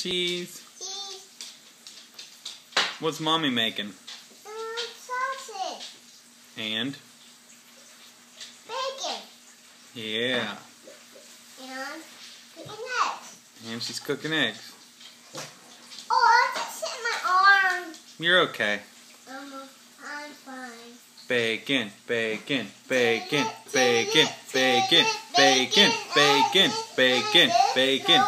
Cheese. Cheese. What's Mommy making? Sausage. And? Bacon. Yeah. And cooking eggs. And she's cooking eggs. Oh, I just hit my arm. You're okay. I'm fine. Bacon, bacon, bacon, bacon, bacon, bacon, bacon, bacon, bacon.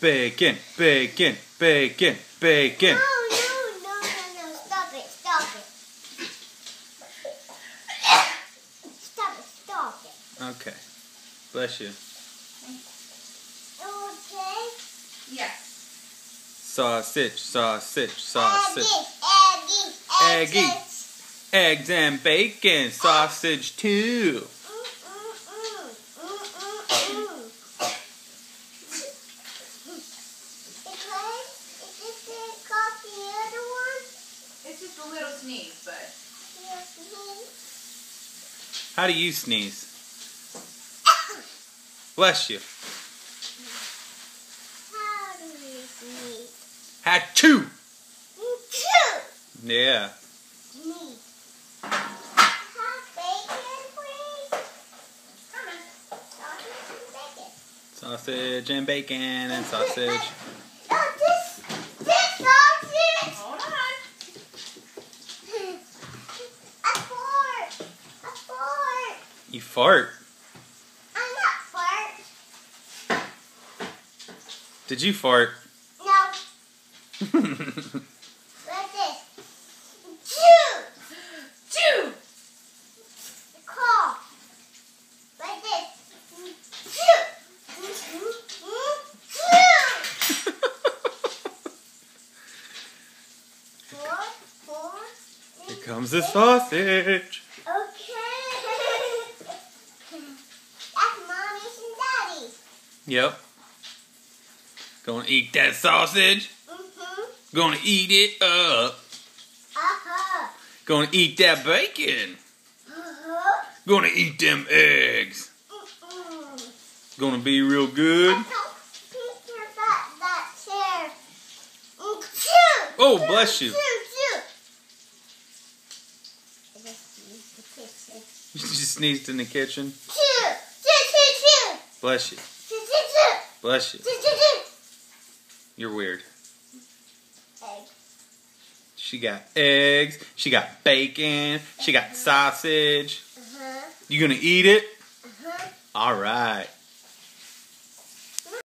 Bacon, bacon, bacon, bacon. No. Stop it. Stop it. Okay. Bless you. Okay. Yes. Sausage, sausage, Eggy. sausage. Eggy. Eggs and bacon. Sausage too. Is this coffee the other one? It's just a little sneeze, but How do you sneeze? Bless you. How do we sneeze? Achoo! Two. Yeah. Me. Have bacon, please. coming. Sausage and bacon. Sausage and bacon and sausage. Oh, this sausage. Hold on. A fart. You fart? I'm not fart. Did you fart? No. Like this. Two. Call. Like this. Four. Here comes the sausage. Okay. That's Mommy's and Daddy's. Yep. Gonna eat that sausage. Gonna eat it up. Gonna eat that bacon. Gonna eat them eggs. Gonna be real good. That chair. Oh, bless you. You just sneezed in the kitchen. Bless you. Bless you. You're weird. She got eggs. She got bacon. She got sausage. You gonna eat it? All right.